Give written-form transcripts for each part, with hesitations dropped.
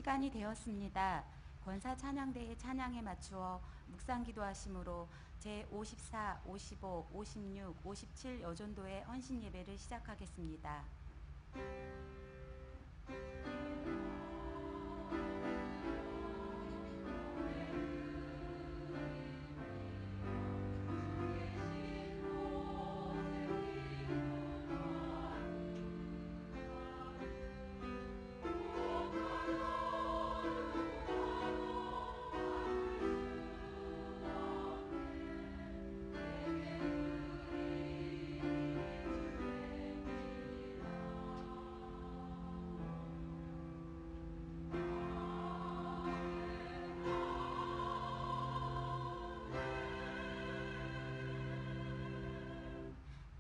시간이 되었습니다. 권사 찬양대의 찬양에 맞추어 묵상기도하심으로 제54, 55, 56, 57 여전도의 헌신 예배를 시작하겠습니다.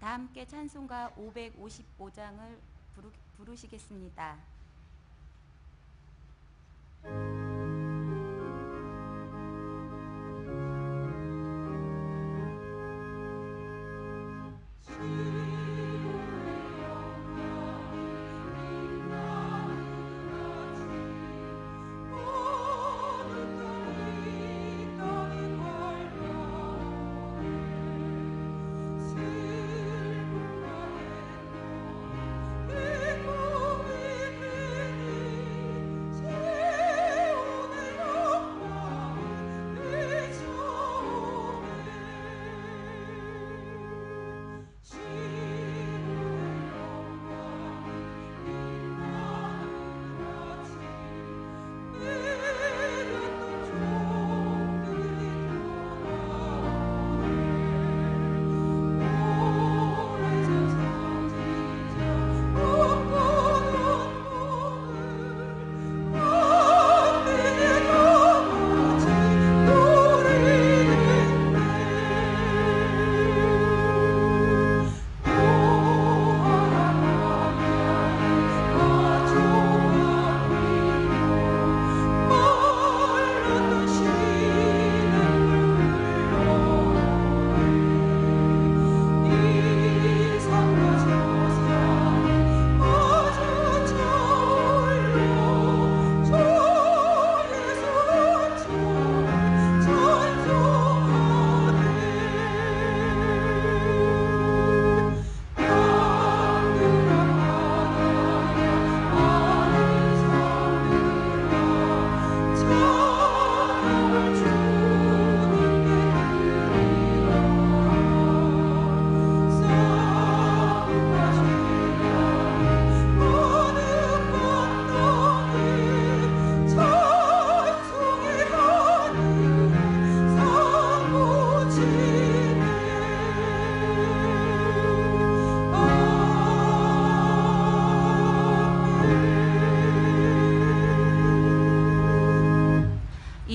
다 함께 찬송가 555장을 부르시겠습니다.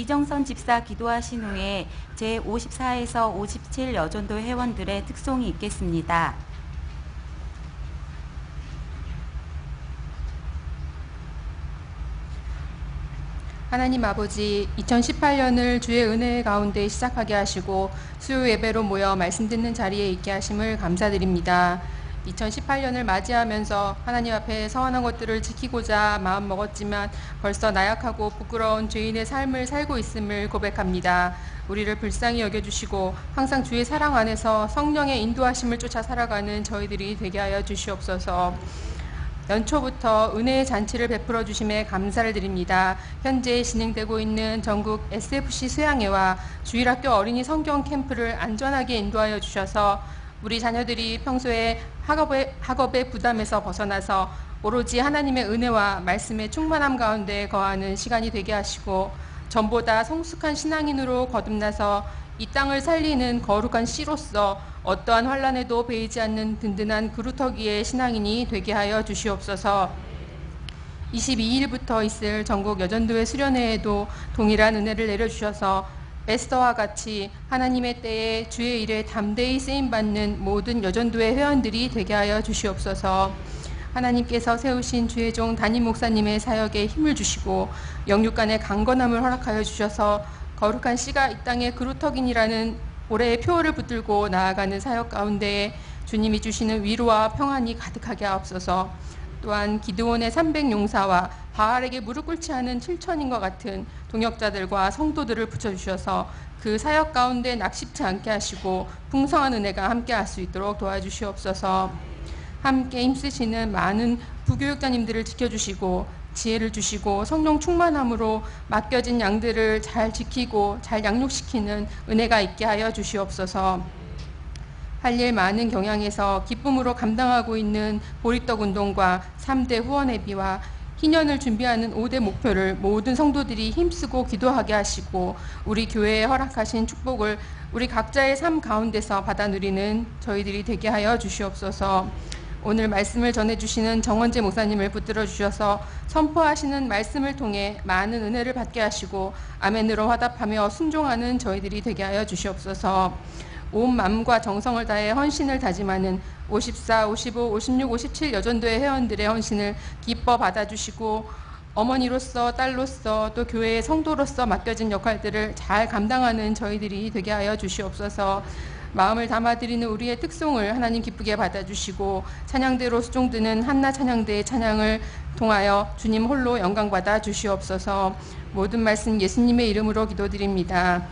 이정선 집사 기도하신 후에 제54에서 57 여전도 회원들의 특송이 있겠습니다. 하나님 아버지, 2018년을 주의 은혜 가운데 시작하게 하시고 수요 예배로 모여 말씀 듣는 자리에 있게 하심을 감사드립니다. 2018년을 맞이하면서 하나님 앞에 서원한 것들을 지키고자 마음먹었지만 벌써 나약하고 부끄러운 죄인의 삶을 살고 있음을 고백합니다. 우리를 불쌍히 여겨주시고 항상 주의 사랑 안에서 성령의 인도하심을 쫓아 살아가는 저희들이 되게 하여 주시옵소서. 연초부터 은혜의 잔치를 베풀어 주심에 감사를 드립니다. 현재 진행되고 있는 전국 SFC 수양회와 주일학교 어린이 성경 캠프를 안전하게 인도하여 주셔서 우리 자녀들이 평소에 학업의 부담에서 벗어나서 오로지 하나님의 은혜와 말씀의 충만함 가운데 거하는 시간이 되게 하시고 전보다 성숙한 신앙인으로 거듭나서 이 땅을 살리는 거룩한 씨로서 어떠한 환난에도 베이지 않는 든든한 그루터기의 신앙인이 되게 하여 주시옵소서. 22일부터 있을 전국 여전도회 수련회에도 동일한 은혜를 내려주셔서 에스더와 같이 하나님의 때에 주의 일에 담대히 쓰임받는 모든 여전도회 회원들이 되게 하여 주시옵소서. 하나님께서 세우신 주의 종 담임 목사님의 사역에 힘을 주시고 영육간의 강건함을 허락하여 주셔서 거룩한 씨가 이 땅의 그루터기니라는 올해의 표어를 붙들고 나아가는 사역 가운데에 주님이 주시는 위로와 평안이 가득하게 하옵소서. 또한 기드온의 300용사와 바알에게 무릎 꿇지 않은 7천인과 같은 동역자들과 성도들을 붙여주셔서 그 사역 가운데 낙심치 않게 하시고 풍성한 은혜가 함께할 수 있도록 도와주시옵소서. 함께 힘쓰시는 많은 부교육자님들을 지켜주시고 지혜를 주시고 성령 충만함으로 맡겨진 양들을 잘 지키고 잘 양육시키는 은혜가 있게 하여 주시옵소서. 할 일 많은 경향에서 기쁨으로 감당하고 있는 보리떡 운동과 3대 후원회비와 희년을 준비하는 5대 목표를 모든 성도들이 힘쓰고 기도하게 하시고 우리 교회에 허락하신 축복을 우리 각자의 삶 가운데서 받아 누리는 저희들이 되게 하여 주시옵소서. 오늘 말씀을 전해주시는 정원재 목사님을 붙들어 주셔서 선포하시는 말씀을 통해 많은 은혜를 받게 하시고 아멘으로 화답하며 순종하는 저희들이 되게 하여 주시옵소서. 온 마음과 정성을 다해 헌신을 다짐하는 54, 55, 56, 57 여전도회 회원들의 헌신을 기뻐 받아주시고 어머니로서 딸로서 또 교회의 성도로서 맡겨진 역할들을 잘 감당하는 저희들이 되게 하여 주시옵소서. 마음을 담아드리는 우리의 특송을 하나님 기쁘게 받아주시고 찬양대로 수종드는 한나 찬양대의 찬양을 통하여 주님 홀로 영광받아 주시옵소서. 모든 말씀 예수님의 이름으로 기도드립니다.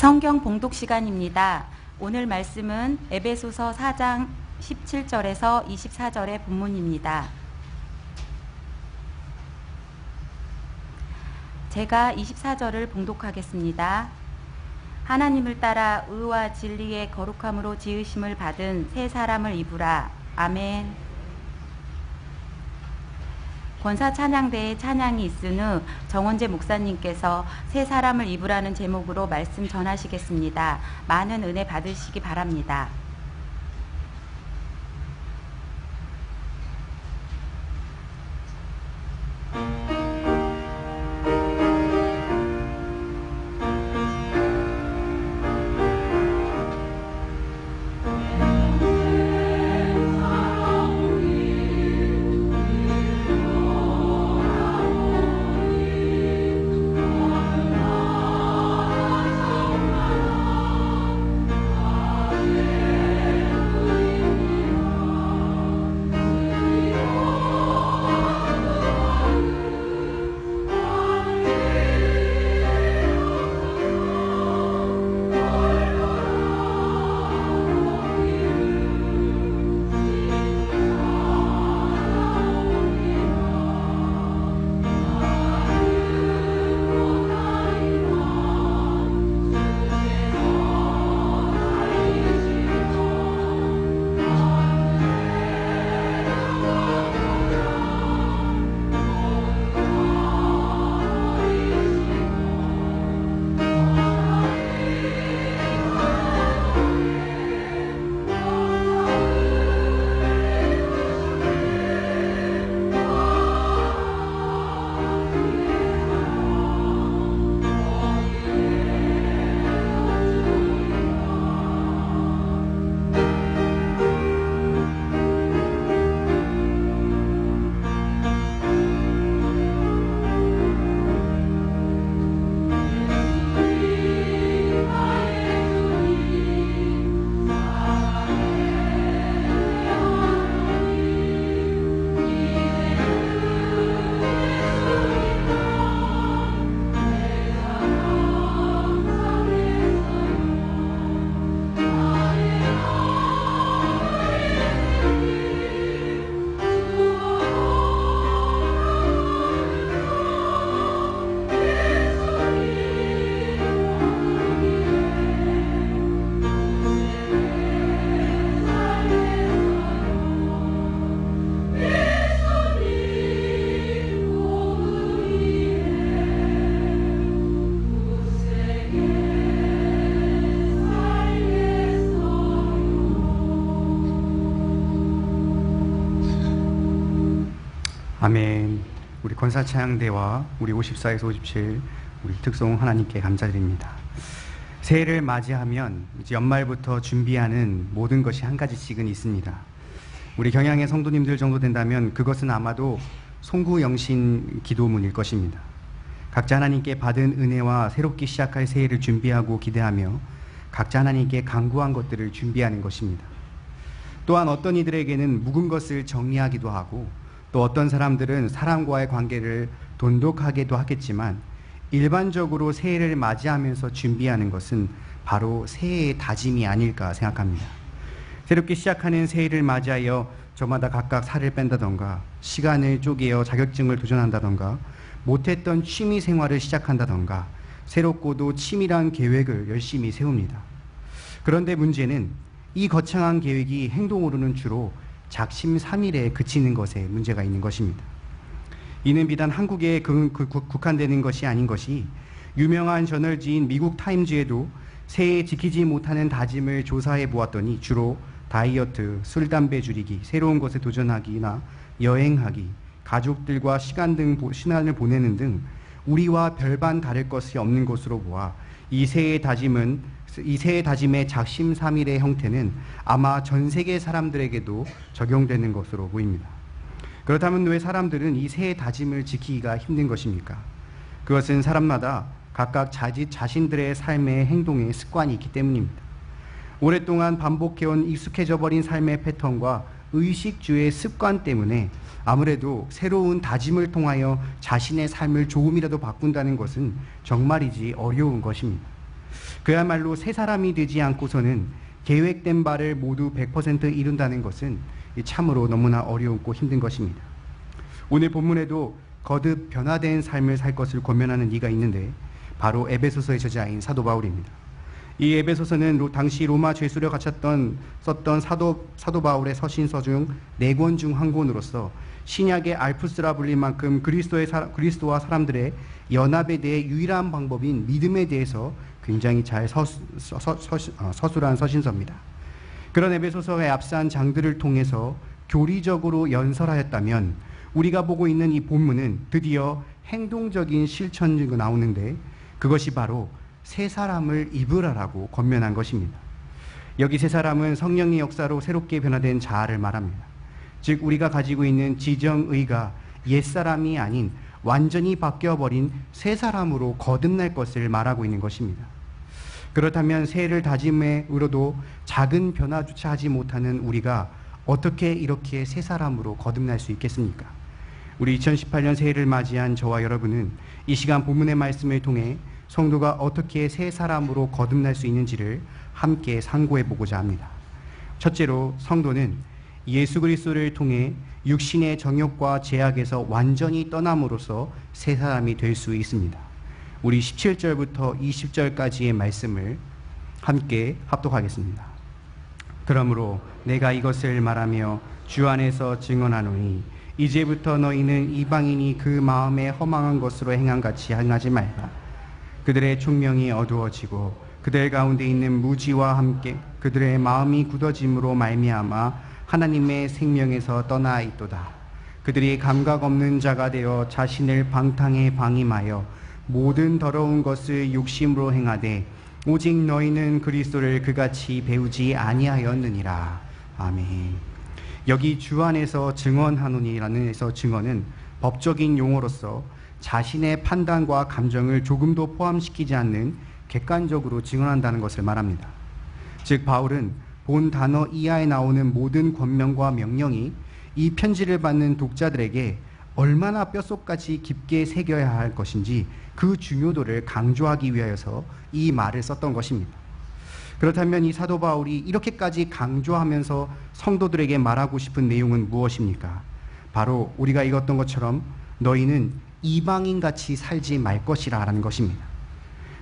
성경 봉독 시간입니다. 오늘 말씀은 에베소서 4장 17절에서 24절의 본문입니다. 제가 24절을 봉독하겠습니다. 하나님을 따라 의와 진리의 거룩함으로 지으심을 받은 새 사람을 입으라. 아멘. 권사 찬양대에 찬양이 있은 후 정원재 목사님께서 새 사람을 입으라는 제목으로 말씀 전하시겠습니다. 많은 은혜 받으시기 바랍니다. 아멘. 우리 권사찬양대와 우리 54에서 57 우리 특송 하나님께 감사드립니다. 새해를 맞이하면 이제 연말부터 준비하는 모든 것이 한 가지씩은 있습니다. 우리 경양의 성도님들 정도 된다면 그것은 아마도 송구영신 기도문일 것입니다. 각자 하나님께 받은 은혜와 새롭게 시작할 새해를 준비하고 기대하며 각자 하나님께 간구한 것들을 준비하는 것입니다. 또한 어떤 이들에게는 묵은 것을 정리하기도 하고 또 어떤 사람들은 사람과의 관계를 돈독하게도 하겠지만 일반적으로 새해를 맞이하면서 준비하는 것은 바로 새해의 다짐이 아닐까 생각합니다. 새롭게 시작하는 새해를 맞이하여 저마다 각각 살을 뺀다던가 시간을 쪼개어 자격증을 도전한다던가 못했던 취미 생활을 시작한다던가 새롭고도 치밀한 계획을 열심히 세웁니다. 그런데 문제는 이 거창한 계획이 행동으로는 주로 작심삼일에 그치는 것에 문제가 있는 것입니다. 이는 비단 한국에 국한되는 것이 아닌 것이 유명한 저널지인 미국 타임즈에도 새해에 지키지 못하는 다짐을 조사해 보았더니 주로 다이어트, 술, 담배 줄이기, 새로운 것에 도전하기나 여행하기, 가족들과 시간을 보내는 등 우리와 별반 다를 것이 없는 것으로 보아 이 새해 다짐의 작심삼일의 형태는 아마 전 세계 사람들에게도 적용되는 것으로 보입니다. 그렇다면 왜 사람들은 이 새해 다짐을 지키기가 힘든 것입니까? 그것은 사람마다 각각 자신들의 삶의 행동의 습관이 있기 때문입니다. 오랫동안 반복해온 익숙해져 버린 삶의 패턴과 의식주의 습관 때문에 아무래도 새로운 다짐을 통하여 자신의 삶을 조금이라도 바꾼다는 것은 정말이지 어려운 것입니다. 그야말로 새 사람이 되지 않고서는 계획된 바를 모두 100% 이룬다는 것은 참으로 너무나 어려웠고 힘든 것입니다. 오늘 본문에도 거듭 변화된 삶을 살 것을 권면하는 이가 있는데 바로 에베소서의 저자인 사도 바울입니다. 이 에베소서는 당시 로마 죄수로 갇혔던 썼던 사도 바울의 서신서 중 4권 중 한 권으로서 신약의 알프스라 불릴 만큼 그리스도와 사람들의 연합에 대해 유일한 방법인 믿음에 대해서 굉장히 잘 서술한 서신서입니다. 그런 에베소서의 앞선 장들을 통해서 교리적으로 연설하였다면 우리가 보고 있는 이 본문은 드디어 행동적인 실천이 나오는데 그것이 바로 새 사람을 입으라라고 권면한 것입니다. 여기 새 사람은 성령의 역사로 새롭게 변화된 자아를 말합니다. 즉 우리가 가지고 있는 지정의가 옛사람이 아닌 완전히 바뀌어버린 새 사람으로 거듭날 것을 말하고 있는 것입니다. 그렇다면 새해를 다짐으로도 작은 변화조차 하지 못하는 우리가 어떻게 이렇게 새 사람으로 거듭날 수 있겠습니까? 우리 2018년 새해를 맞이한 저와 여러분은 이 시간 본문의 말씀을 통해 성도가 어떻게 새 사람으로 거듭날 수 있는지를 함께 상고해 보고자 합니다. 첫째로 성도는 예수 그리스도를 통해 육신의 정욕과 죄악에서 완전히 떠남으로써 새 사람이 될 수 있습니다. 우리 17절부터 20절까지의 말씀을 함께 합독하겠습니다. 그러므로 내가 이것을 말하며 주 안에서 증언하노니 이제부터 너희는 이방인이 그 마음에 허망한 것으로 행한 같이 행하지 말라. 그들의 총명이 어두워지고 그들 가운데 있는 무지와 함께 그들의 마음이 굳어짐으로 말미암아 하나님의 생명에서 떠나 있도다. 그들이 감각 없는 자가 되어 자신을 방탕에 방임하여 모든 더러운 것을 욕심으로 행하되 오직 너희는 그리스도를 그같이 배우지 아니하였느니라. 아멘. 여기 주 안에서 증언하노니라는 에서 증언은 법적인 용어로서 자신의 판단과 감정을 조금도 포함시키지 않는 객관적으로 증언한다는 것을 말합니다. 즉 바울은 본 단어 이하에 나오는 모든 권명과 명령이 이 편지를 받는 독자들에게 얼마나 뼛속까지 깊게 새겨야 할 것인지 그 중요도를 강조하기 위하여서 이 말을 썼던 것입니다. 그렇다면 이 사도 바울이 이렇게까지 강조하면서 성도들에게 말하고 싶은 내용은 무엇입니까? 바로 우리가 읽었던 것처럼 너희는 이방인같이 살지 말 것이라 라는 것입니다.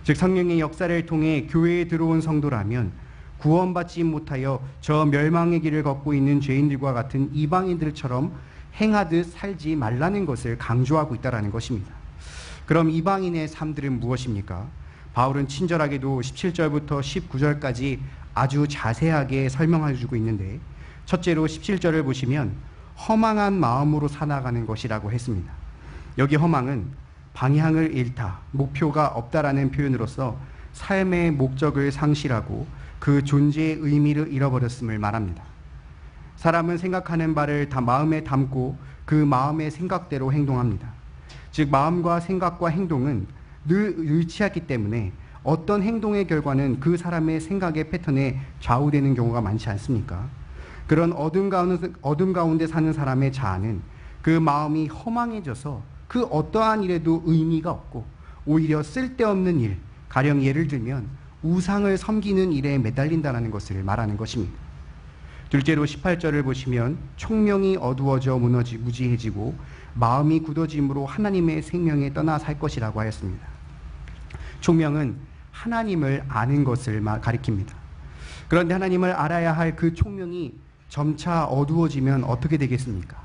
즉 성령의 역사를 통해 교회에 들어온 성도라면 구원받지 못하여 저 멸망의 길을 걷고 있는 죄인들과 같은 이방인들처럼 행하듯 살지 말라는 것을 강조하고 있다는 것입니다. 그럼 이방인의 삶들은 무엇입니까? 바울은 친절하게도 17절부터 19절까지 아주 자세하게 설명해 주고 있는데 첫째로 17절을 보시면 허망한 마음으로 살아가는 것이라고 했습니다. 여기 허망은 방향을 잃다, 목표가 없다라는 표현으로서 삶의 목적을 상실하고 그 존재의 의미를 잃어버렸음을 말합니다. 사람은 생각하는 바를 다 마음에 담고 그 마음의 생각대로 행동합니다. 즉 마음과 생각과 행동은 늘 일치하기 때문에 어떤 행동의 결과는 그 사람의 생각의 패턴에 좌우되는 경우가 많지 않습니까? 그런 어둠 가운데 사는 사람의 자아는 그 마음이 허망해져서 그 어떠한 일에도 의미가 없고 오히려 쓸데없는 일, 가령 예를 들면 우상을 섬기는 일에 매달린다는 것을 말하는 것입니다. 둘째로 18절을 보시면 총명이 어두워져 무지해지고 마음이 굳어짐으로 하나님의 생명에 떠나 살 것이라고 하였습니다. 총명은 하나님을 아는 것을 가리킵니다. 그런데 하나님을 알아야 할 그 총명이 점차 어두워지면 어떻게 되겠습니까?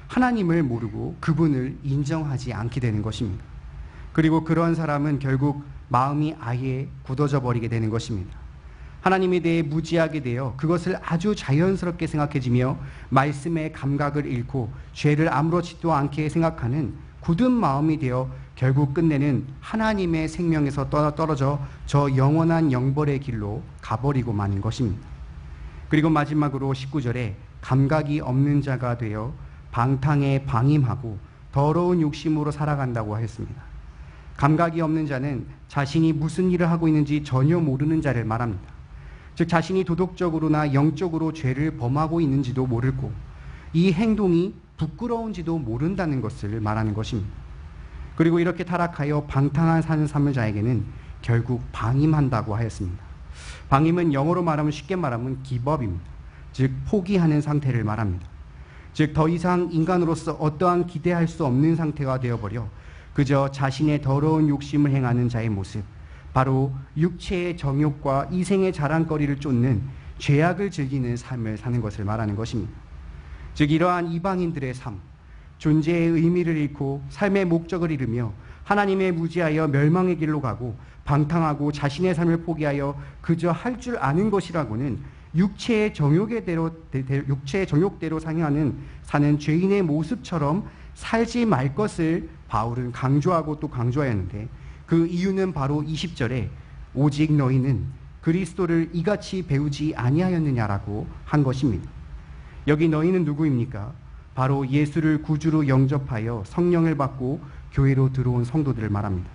하나님을 모르고 그분을 인정하지 않게 되는 것입니다. 그리고 그런 사람은 결국 마음이 아예 굳어져 버리게 되는 것입니다. 하나님에 대해 무지하게 되어 그것을 아주 자연스럽게 생각해지며 말씀의 감각을 잃고 죄를 아무렇지도 않게 생각하는 굳은 마음이 되어 결국 끝내는 하나님의 생명에서 떨어져 저 영원한 영벌의 길로 가버리고 마는 것입니다. 그리고 마지막으로 19절에 감각이 없는 자가 되어 방탕에 방임하고 더러운 욕심으로 살아간다고 하였습니다. 감각이 없는 자는 자신이 무슨 일을 하고 있는지 전혀 모르는 자를 말합니다. 즉 자신이 도덕적으로나 영적으로 죄를 범하고 있는지도 모르고 이 행동이 부끄러운지도 모른다는 것을 말하는 것입니다. 그리고 이렇게 타락하여 방탕한 사는 삶을 자에게는 결국 방임한다고 하였습니다. 방임은 영어로 말하면 쉽게 말하면 기법입니다. 즉 포기하는 상태를 말합니다. 즉 더 이상 인간으로서 어떠한 기대할 수 없는 상태가 되어버려 그저 자신의 더러운 욕심을 행하는 자의 모습, 바로 육체의 정욕과 이생의 자랑거리를 쫓는 죄악을 즐기는 삶을 사는 것을 말하는 것입니다. 즉 이러한 이방인들의 삶, 존재의 의미를 잃고 삶의 목적을 잃으며 하나님의 무지하여 멸망의 길로 가고 방탕하고 자신의 삶을 포기하여 그저 할 줄 아는 것이라고는 육체의 정욕대로 사는 죄인의 모습처럼 살지 말 것을 바울은 강조하고 또 강조하였는데 그 이유는 바로 20절에 오직 너희는 그리스도를 이같이 배우지 아니하였느냐라고 한 것입니다. 여기 너희는 누구입니까? 바로 예수를 구주로 영접하여 성령을 받고 교회로 들어온 성도들을 말합니다.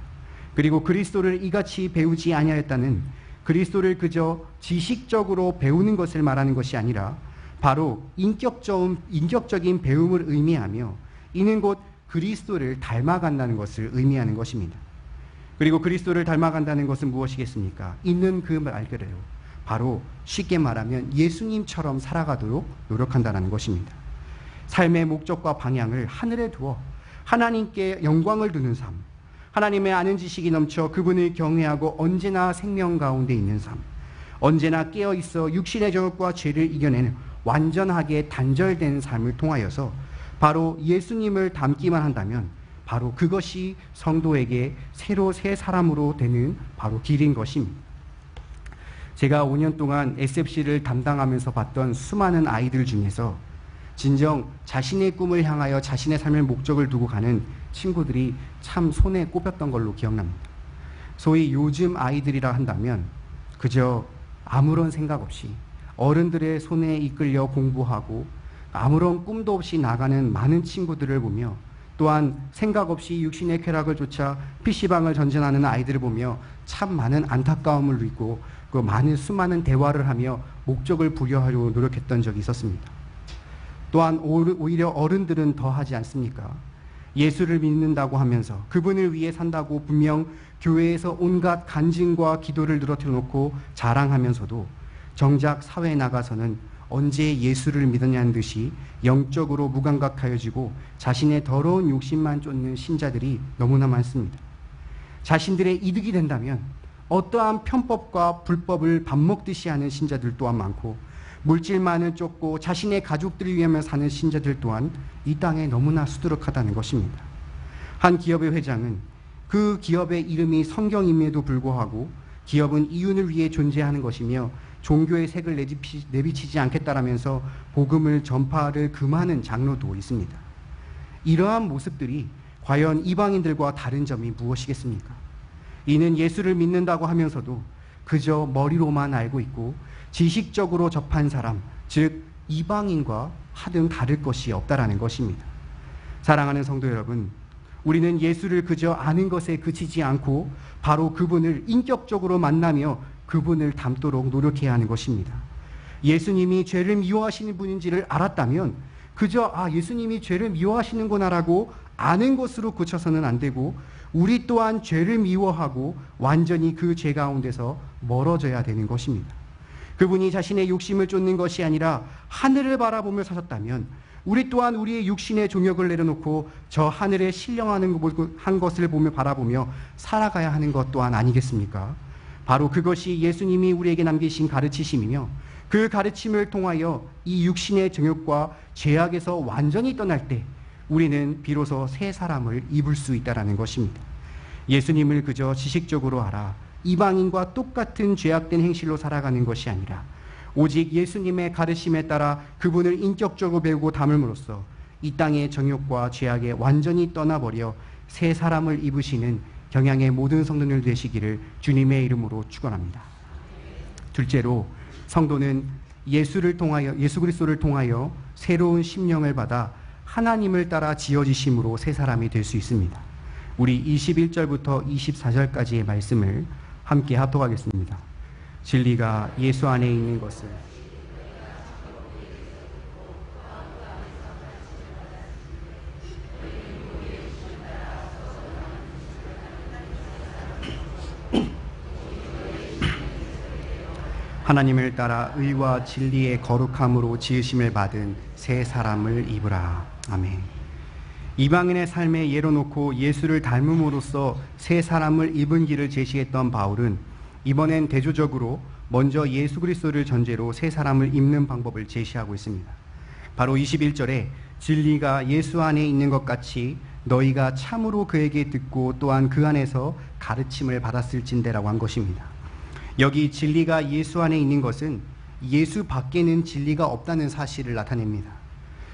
그리고 그리스도를 이같이 배우지 아니하였다는 그리스도를 그저 지식적으로 배우는 것을 말하는 것이 아니라 바로 인격적인 배움을 의미하며 이는 곧 그리스도를 닮아간다는 것을 의미하는 것입니다. 그리고 그리스도를 닮아간다는 것은 무엇이겠습니까? 있는 그 말 그대로 바로 쉽게 말하면 예수님처럼 살아가도록 노력한다는 것입니다. 삶의 목적과 방향을 하늘에 두어 하나님께 영광을 두는 삶, 하나님의 아는 지식이 넘쳐 그분을 경외하고 언제나 생명 가운데 있는 삶, 언제나 깨어있어 육신의 정욕과 죄를 이겨내는 완전하게 단절된 삶을 통하여서 바로 예수님을 닮기만 한다면 바로 그것이 성도에게 새로 새 사람으로 되는 바로 길인 것입니다. 제가 5년 동안 SFC를 담당하면서 봤던 수많은 아이들 중에서 진정 자신의 꿈을 향하여 자신의 삶의 목적을 두고 가는 친구들이 참 손에 꼽혔던 걸로 기억납니다. 소위 요즘 아이들이라 한다면 그저 아무런 생각 없이 어른들의 손에 이끌려 공부하고 아무런 꿈도 없이 나가는 많은 친구들을 보며 또한 생각 없이 육신의 쾌락을 쫓아 PC방을 전전하는 아이들을 보며 참 많은 안타까움을 느끼고 그 수많은 대화를 하며 목적을 부여하려고 노력했던 적이 있었습니다. 또한 오히려 어른들은 더 하지 않습니까? 예수를 믿는다고 하면서 그분을 위해 산다고 분명 교회에서 온갖 간증과 기도를 늘어뜨려 놓고 자랑하면서도 정작 사회에 나가서는 언제 예수를 믿었냐는 듯이 영적으로 무감각하여지고 자신의 더러운 욕심만 쫓는 신자들이 너무나 많습니다. 자신들의 이득이 된다면 어떠한 편법과 불법을 밥 먹듯이 하는 신자들 또한 많고 물질만을 쫓고 자신의 가족들을 위하며 사는 신자들 또한 이 땅에 너무나 수두룩하다는 것입니다. 한 기업의 회장은 그 기업의 이름이 성경임에도 불구하고 기업은 이윤을 위해 존재하는 것이며 종교의 색을 내비치지 않겠다라면서 복음을 전파를 금하는 장로도 있습니다. 이러한 모습들이 과연 이방인들과 다른 점이 무엇이겠습니까? 이는 예수를 믿는다고 하면서도 그저 머리로만 알고 있고 지식적으로 접한 사람, 즉 이방인과 하등 다를 것이 없다라는 것입니다. 사랑하는 성도 여러분, 우리는 예수를 그저 아는 것에 그치지 않고 바로 그분을 인격적으로 만나며 그분을 닮도록 노력해야 하는 것입니다. 예수님이 죄를 미워하시는 분인지를 알았다면 그저 예수님이 죄를 미워하시는구나라고 아는 것으로 그쳐서는 안 되고 우리 또한 죄를 미워하고 완전히 그 죄 가운데서 멀어져야 되는 것입니다. 그분이 자신의 욕심을 쫓는 것이 아니라 하늘을 바라보며 사셨다면 우리 또한 우리의 육신의 종욕을 내려놓고 저 하늘에 신령한 것을 바라보며 살아가야 하는 것 또한 아니겠습니까? 바로 그것이 예수님이 우리에게 남기신 가르치심이며 그 가르침을 통하여 이 육신의 정욕과 죄악에서 완전히 떠날 때 우리는 비로소 새 사람을 입을 수 있다는 것입니다. 예수님을 그저 지식적으로 알아 이방인과 똑같은 죄악된 행실로 살아가는 것이 아니라 오직 예수님의 가르침에 따라 그분을 인격적으로 배우고 닮음으로써 이 땅의 정욕과 죄악에 완전히 떠나버려 새 사람을 입으시는 경향의 모든 성도들 되시기를 주님의 이름으로 축원합니다. 둘째로 성도는 예수 그리스도를 통하여 새로운 심령을 받아 하나님을 따라 지어지심으로 새 사람이 될 수 있습니다. 우리 21절부터 24절까지의 말씀을 함께 합독하겠습니다. 진리가 예수 안에 있는 것을 하나님을 따라 의와 진리의 거룩함으로 지으심을 받은 새 사람을 입으라. 아멘. 이방인의 삶에 예로 놓고 예수를 닮음으로써 새 사람을 입은 길을 제시했던 바울은 이번엔 대조적으로 먼저 예수 그리스도를 전제로 새 사람을 입는 방법을 제시하고 있습니다. 바로 21절에 진리가 예수 안에 있는 것 같이 너희가 참으로 그에게 듣고 또한 그 안에서 가르침을 받았을진대라고 한 것입니다. 여기 진리가 예수 안에 있는 것은 예수 밖에는 진리가 없다는 사실을 나타냅니다.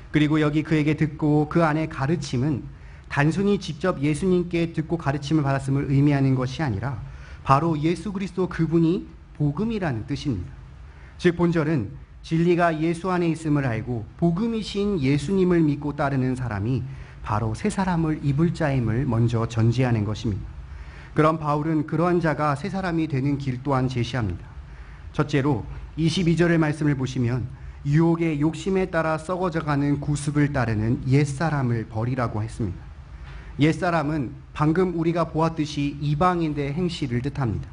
그리고 여기 그에게 듣고 그 안에 가르침은 단순히 직접 예수님께 듣고 가르침을 받았음을 의미하는 것이 아니라 바로 예수 그리스도 그분이 복음이라는 뜻입니다. 즉 본절은 진리가 예수 안에 있음을 알고 복음이신 예수님을 믿고 따르는 사람이 바로 새 사람을 입을 자임을 먼저 전제하는 것입니다. 그럼 바울은 그러한 자가 새 사람이 되는 길 또한 제시합니다. 첫째로 22절의 말씀을 보시면 유혹의 욕심에 따라 썩어져가는 구습을 따르는 옛사람을 버리라고 했습니다. 옛사람은 방금 우리가 보았듯이 이방인의 행실을 뜻합니다.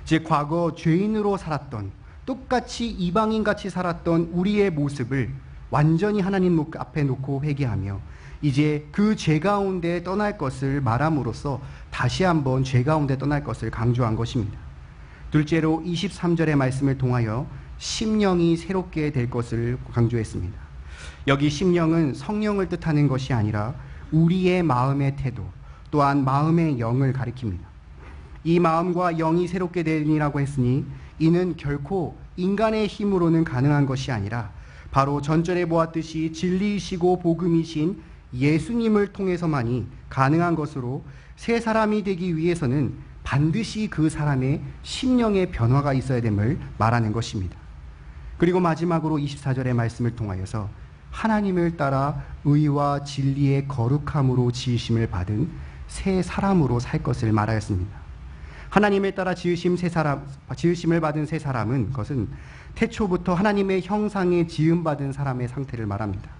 즉 과거 죄인으로 살았던 똑같이 이방인같이 살았던 우리의 모습을 완전히 하나님 앞에 놓고 회개하며 이제 그 죄 가운데 떠날 것을 말함으로써 다시 한번 죄 가운데 떠날 것을 강조한 것입니다. 둘째로 23절의 말씀을 통하여 심령이 새롭게 될 것을 강조했습니다. 여기 심령은 성령을 뜻하는 것이 아니라 우리의 마음의 태도 또한 마음의 영을 가리킵니다. 이 마음과 영이 새롭게 되니라고 했으니 이는 결코 인간의 힘으로는 가능한 것이 아니라 바로 전절에 보았듯이 진리이시고 복음이신 예수님을 통해서만이 가능한 것으로 새 사람이 되기 위해서는 반드시 그 사람의 심령의 변화가 있어야 됨을 말하는 것입니다. 그리고 마지막으로 24절의 말씀을 통하여서 하나님을 따라 의와 진리의 거룩함으로 지으심을 받은 새 사람으로 살 것을 말하였습니다. 하나님을 따라 지으심을 받은 새 사람은 그것은 태초부터 하나님의 형상에 지음받은 사람의 상태를 말합니다.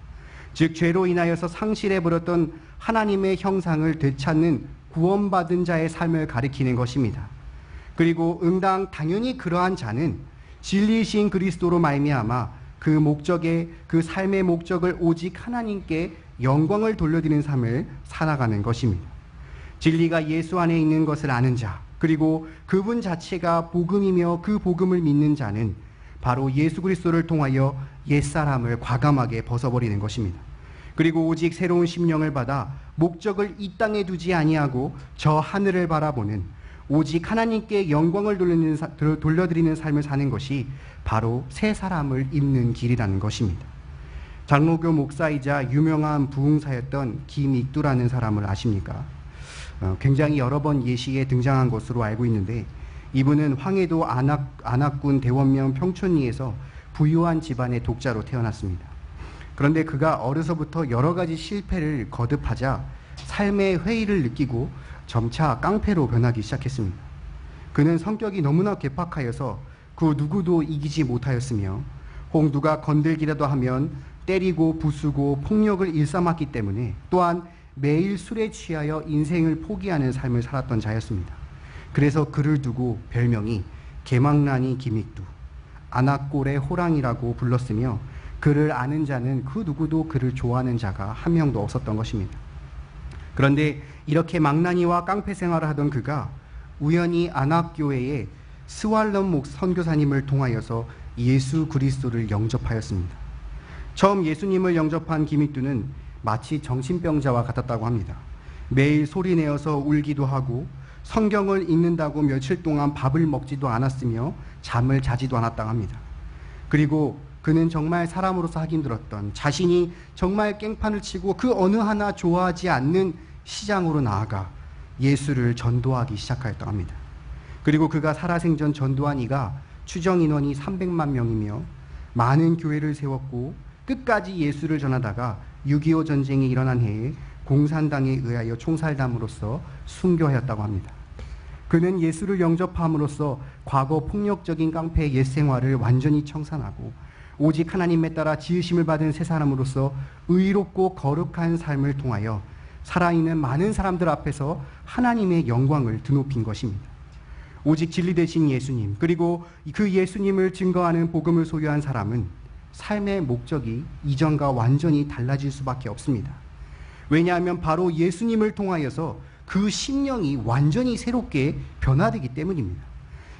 즉 죄로 인하여서 상실해버렸던 하나님의 형상을 되찾는 구원받은 자의 삶을 가리키는 것입니다. 그리고 당연히 그러한 자는 진리이신 그리스도로 말미암아 그 삶의 목적을 오직 하나님께 영광을 돌려드리는 삶을 살아가는 것입니다. 진리가 예수 안에 있는 것을 아는 자, 그리고 그분 자체가 복음이며 그 복음을 믿는 자는 바로 예수 그리스도를 통하여 옛사람을 과감하게 벗어버리는 것입니다. 그리고 오직 새로운 심령을 받아 목적을 이 땅에 두지 아니하고 저 하늘을 바라보는 오직 하나님께 영광을 돌려드리는 삶을 사는 것이 바로 새 사람을 입는 길이라는 것입니다. 장로교 목사이자 유명한 부흥사였던 김익두라는 사람을 아십니까? 굉장히 여러 번 예시에 등장한 것으로 알고 있는데, 이분은 황해도 안악군 대원면 평촌리에서 부유한 집안의 독자로 태어났습니다. 그런데 그가 어려서부터 여러 가지 실패를 거듭하자 삶의 회의를 느끼고 점차 깡패로 변하기 시작했습니다. 그는 성격이 너무나 괴팍하여서 그 누구도 이기지 못하였으며, 혹 누가 건들기라도 하면 때리고 부수고 폭력을 일삼았기 때문에, 또한 매일 술에 취하여 인생을 포기하는 삶을 살았던 자였습니다. 그래서 그를 두고 별명이 개망나니 김익두, 안악골의 호랑이라고 불렀으며, 그를 아는 자는 그 누구도 그를 좋아하는 자가 한 명도 없었던 것입니다. 그런데 이렇게 망나니와 깡패 생활을 하던 그가 우연히 안악교회의 스왈럼 선교사님을 통하여서 예수 그리스도를 영접하였습니다. 처음 예수님을 영접한 김익두는 마치 정신병자와 같았다고 합니다. 매일 소리내어서 울기도 하고 성경을 읽는다고 며칠 동안 밥을 먹지도 않았으며 잠을 자지도 않았다고 합니다. 그리고 그는 정말 사람으로서 하기 힘들었던, 자신이 정말 깽판을 치고 그 어느 하나 좋아하지 않는 시장으로 나아가 예수를 전도하기 시작하였다고 합니다. 그리고 그가 살아생전 전도한 이가 추정 인원이 300만 명이며 많은 교회를 세웠고, 끝까지 예수를 전하다가 6.25 전쟁이 일어난 해에 공산당에 의하여 총살담으로써 순교하였다고 합니다. 그는 예수를 영접함으로써 과거 폭력적인 깡패의 옛 생활을 완전히 청산하고 오직 하나님에 따라 지으심을 받은 새 사람으로서 의롭고 거룩한 삶을 통하여 살아있는 많은 사람들 앞에서 하나님의 영광을 드높인 것입니다. 오직 진리 되신 예수님, 그리고 그 예수님을 증거하는 복음을 소유한 사람은 삶의 목적이 이전과 완전히 달라질 수밖에 없습니다. 왜냐하면 바로 예수님을 통하여서 그 심령이 완전히 새롭게 변화되기 때문입니다.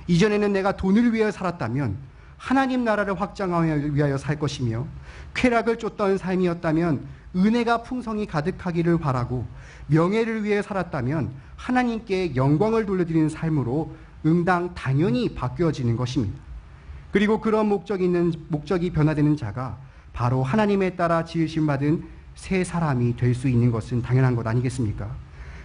이전에는 내가 돈을 위하여 살았다면 하나님 나라를 확장하기 위하여 살 것이며, 쾌락을 쫓던 삶이었다면 은혜가 풍성히 가득하기를 바라고, 명예를 위해 살았다면 하나님께 영광을 돌려드리는 삶으로 응당 당연히 바뀌어지는 것입니다. 그리고 그런 목적이 변화되는 자가 바로 하나님에 따라 지으심 받은 새 사람이 될 수 있는 것은 당연한 것 아니겠습니까?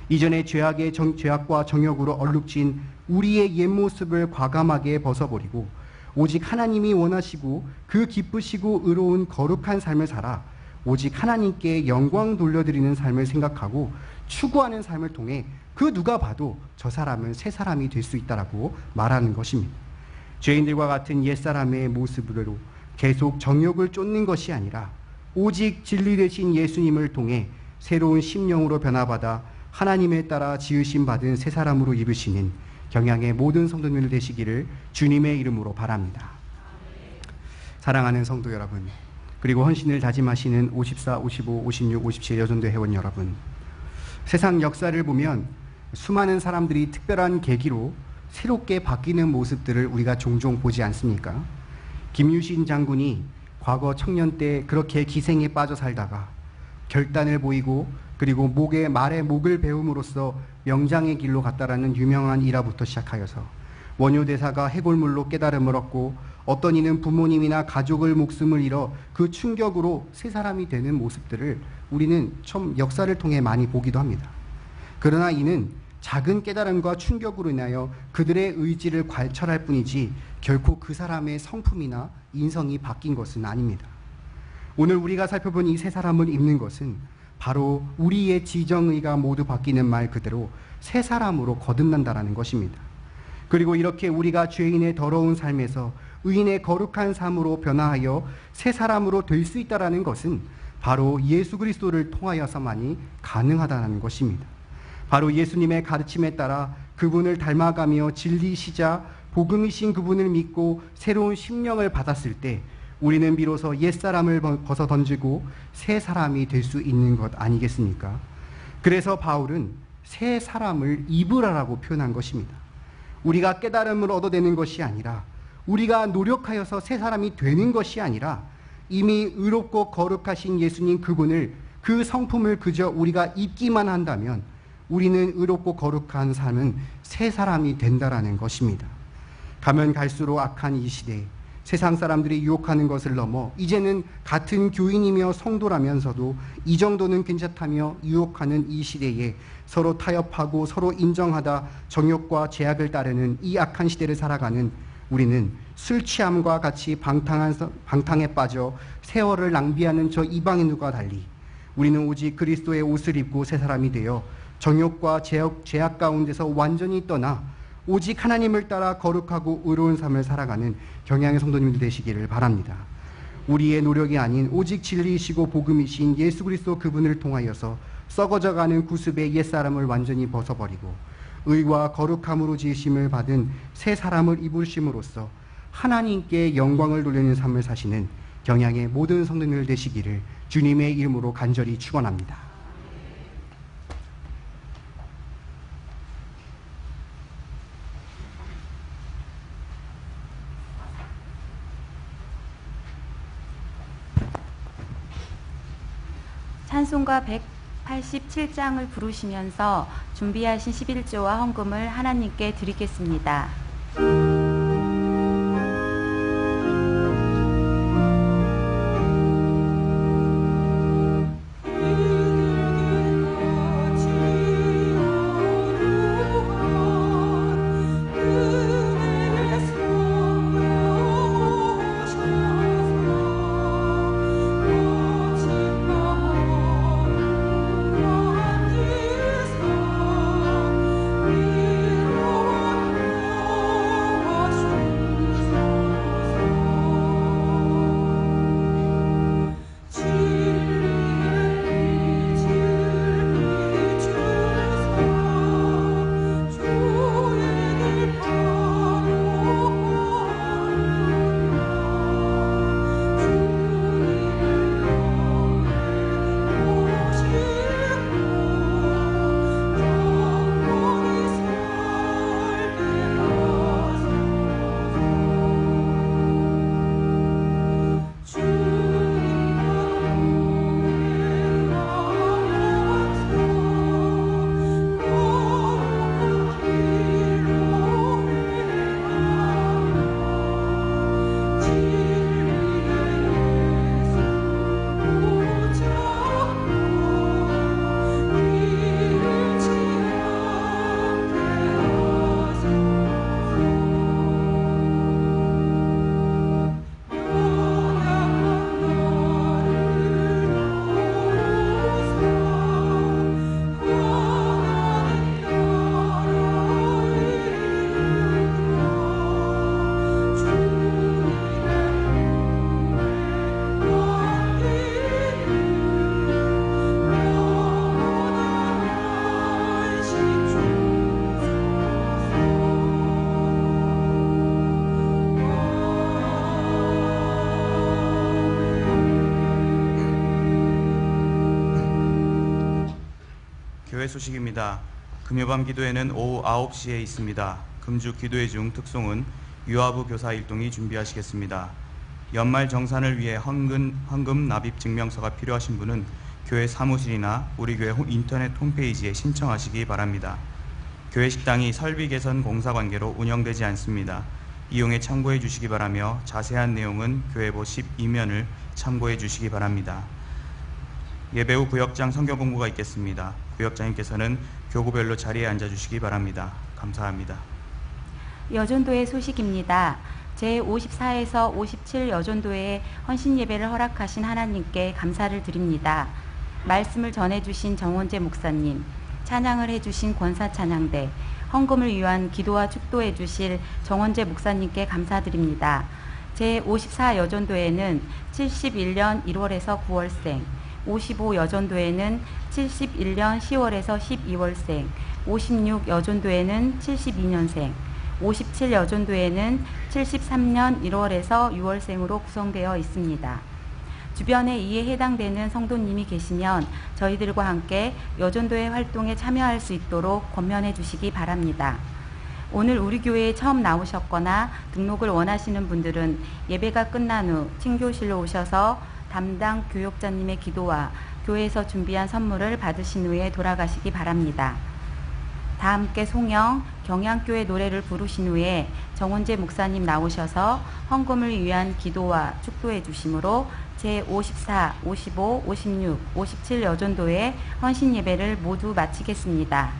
이전에 죄악과 정욕으로 얼룩진 우리의 옛 모습을 과감하게 벗어버리고 오직 하나님이 원하시고 그 기쁘시고 의로운 거룩한 삶을 살아 오직 하나님께 영광 돌려드리는 삶을 생각하고 추구하는 삶을 통해 그 누가 봐도 저 사람은 새 사람이 될 수 있다라고 말하는 것입니다. 죄인들과 같은 옛사람의 모습으로 계속 정욕을 쫓는 것이 아니라 오직 진리 되신 예수님을 통해 새로운 심령으로 변화받아 하나님에 따라 지으심 받은 새 사람으로 이루시는 경양의 모든 성도님들 되시기를 주님의 이름으로 바랍니다. 사랑하는 성도 여러분, 그리고 헌신을 다짐하시는 54, 55, 56, 57 여전도 회원 여러분, 세상 역사를 보면 수많은 사람들이 특별한 계기로 새롭게 바뀌는 모습들을 우리가 종종 보지 않습니까? 김유신 장군이 과거 청년 때 그렇게 기생에 빠져 살다가 결단을 보이고 그리고 말에 목을 베움으로써 명장의 길로 갔다라는 유명한 일화부터 시작하여서 원효대사가 해골물로 깨달음을 얻고 어떤 이는 부모님이나 가족을 목숨을 잃어 그 충격으로 새 사람이 되는 모습들을 우리는 좀 역사를 통해 많이 보기도 합니다. 그러나 이는 작은 깨달음과 충격으로 인하여 그들의 의지를 관철할 뿐이지 결코 그 사람의 성품이나 인성이 바뀐 것은 아닙니다. 오늘 우리가 살펴본 이 새 사람을 입는 것은 바로 우리의 지정의가 모두 바뀌는 말 그대로 새 사람으로 거듭난다라는 것입니다. 그리고 이렇게 우리가 죄인의 더러운 삶에서 의인의 거룩한 삶으로 변화하여 새 사람으로 될 수 있다라는 것은 바로 예수 그리스도를 통하여서만이 가능하다는 것입니다. 바로 예수님의 가르침에 따라 그분을 닮아가며 진리시자 복음이신 그분을 믿고 새로운 심령을 받았을 때 우리는 비로소 옛사람을 벗어 던지고 새 사람이 될 수 있는 것 아니겠습니까? 그래서 바울은 새 사람을 입으라라고 표현한 것입니다. 우리가 깨달음을 얻어내는 것이 아니라 우리가 노력하여서 새 사람이 되는 것이 아니라 이미 의롭고 거룩하신 예수님 그분을 그 성품을 그저 우리가 입기만 한다면 우리는 의롭고 거룩한 삶은 새 사람이 된다라는 것입니다. 가면 갈수록 악한 이 시대에 세상 사람들이 유혹하는 것을 넘어 이제는 같은 교인이며 성도라면서도 이 정도는 괜찮다며 유혹하는 이 시대에 서로 타협하고 서로 인정하다 정욕과 제약을 따르는 이 악한 시대를 살아가는 우리는 술 취함과 같이 방탕에 빠져 세월을 낭비하는 저 이방인들과 달리 우리는 오직 그리스도의 옷을 입고 새 사람이 되어 정욕과 제약 가운데서 완전히 떠나 오직 하나님을 따라 거룩하고 의로운 삶을 살아가는 경향의 성도님들 되시기를 바랍니다. 우리의 노력이 아닌 오직 진리이시고 복음이신 예수 그리스도 그분을 통하여서 썩어져가는 구습의 옛사람을 완전히 벗어버리고 의와 거룩함으로 지으심을 받은 새 사람을 입으심으로써 하나님께 영광을 돌리는 삶을 사시는 경향의 모든 성도님들 되시기를 주님의 이름으로 간절히 축원합니다. 찬송가 187장을 부르시면서 준비하신 11조와 헌금을 하나님께 드리겠습니다. 교회 소식입니다. 금요밤 기도회는 오후 9시에 있습니다. 금주 기도회 중 특송은 유아부 교사 일동이 준비하시겠습니다. 연말 정산을 위해 헌금 납입 증명서가 필요하신 분은 교회 사무실이나 우리 교회 인터넷 홈페이지에 신청하시기 바랍니다. 교회 식당이 설비 개선 공사 관계로 운영되지 않습니다. 이용에 참고해 주시기 바라며 자세한 내용은 교회보 12면을 참고해 주시기 바랍니다. 예배 후 구역장 성경 공부가 있겠습니다. 구역장님께서는 교구별로 자리에 앉아주시기 바랍니다. 감사합니다. 여전도의 소식입니다. 제54에서 57 여전도에 헌신 예배를 허락하신 하나님께 감사를 드립니다. 말씀을 전해주신 정원재 목사님, 찬양을 해주신 권사찬양대, 헌금을 위한 기도와 축도해 주실 정원재 목사님께 감사드립니다. 제54 여전도에는 71년 1월에서 9월생, 55 여전도에는 71년 10월에서 12월생, 56 여전도에는 72년생, 57 여전도에는 73년 1월에서 6월생으로 구성되어 있습니다. 주변에 이에 해당되는 성도님이 계시면 저희들과 함께 여전도의 활동에 참여할 수 있도록 권면해 주시기 바랍니다. 오늘 우리 교회에 처음 나오셨거나 등록을 원하시는 분들은 예배가 끝난 후 친교실로 오셔서 담당 교역자님의 기도와 교회에서 준비한 선물을 받으신 후에 돌아가시기 바랍니다. 다 함께 송영, 경양교회 노래를 부르신 후에 정원재 목사님 나오셔서 헌금을 위한 기도와 축도해 주심으로 제54, 55, 56, 57 여전도의 헌신 예배를 모두 마치겠습니다.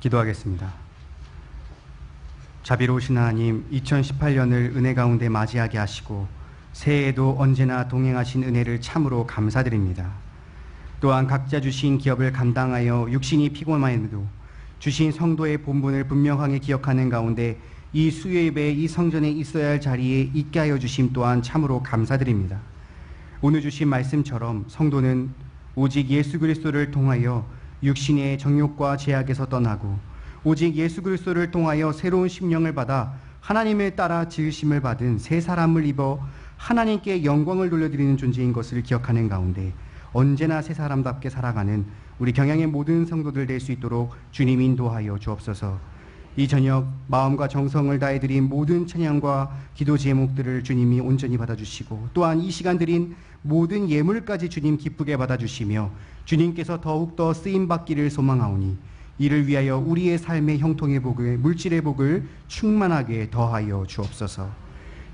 기도하겠습니다. 자비로우신 하나님, 2018년을 은혜 가운데 맞이하게 하시고 새해에도 언제나 동행하신 은혜를 참으로 감사드립니다. 또한 각자 주신 기업을 감당하여 육신이 피곤함에도 주신 성도의 본분을 분명하게 기억하는 가운데 이 수요예배 이 성전에 있어야 할 자리에 있게 하여 주심 또한 참으로 감사드립니다. 오늘 주신 말씀처럼 성도는 오직 예수 그리스도를 통하여 육신의 정욕과 죄악에서 떠나고 오직 예수 그리스도를 통하여 새로운 심령을 받아 하나님을 따라 지으심을 받은 새 사람을 입어 하나님께 영광을 돌려드리는 존재인 것을 기억하는 가운데 언제나 새 사람답게 살아가는 우리 경양의 모든 성도들 될 수 있도록 주님 인도하여 주옵소서. 이 저녁 마음과 정성을 다해 드린 모든 찬양과 기도 제목들을 주님이 온전히 받아주시고 또한 이 시간 드린 모든 예물까지 주님 기쁘게 받아주시며 주님께서 더욱더 쓰임받기를 소망하오니 이를 위하여 우리의 삶의 형통의 복을 물질의 복을 충만하게 더하여 주옵소서.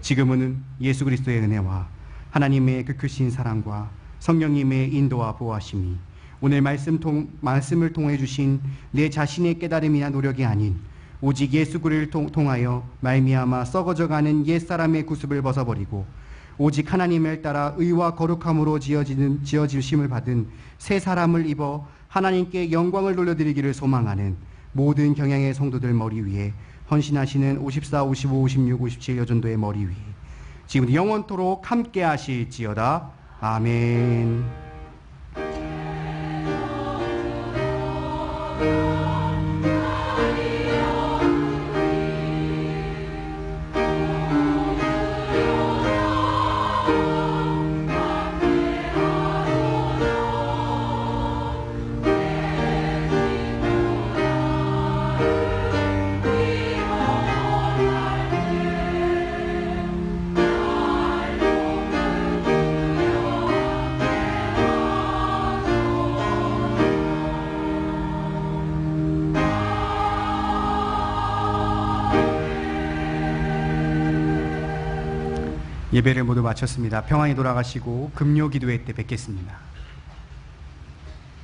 지금은 예수 그리스도의 은혜와 하나님의 그 크신 사랑과 성령님의 인도와 보호하심이 오늘 말씀을 통해 주신 내 자신의 깨달음이나 노력이 아닌 오직 예수 그리스도를 통하여 말미암아 썩어져가는 옛사람의 구습을 벗어버리고 오직 하나님을 따라 의와 거룩함으로 지어지심을 받은 새 사람을 입어 하나님께 영광을 돌려드리기를 소망하는 모든 경향의 성도들 머리 위에 헌신하시는 54, 55, 56, 57 여전도의 머리 위에 지금 영원토록 함께 하실지어다. 아멘. 예배를 모두 마쳤습니다. 평안히 돌아가시고 금요 기도회 때 뵙겠습니다.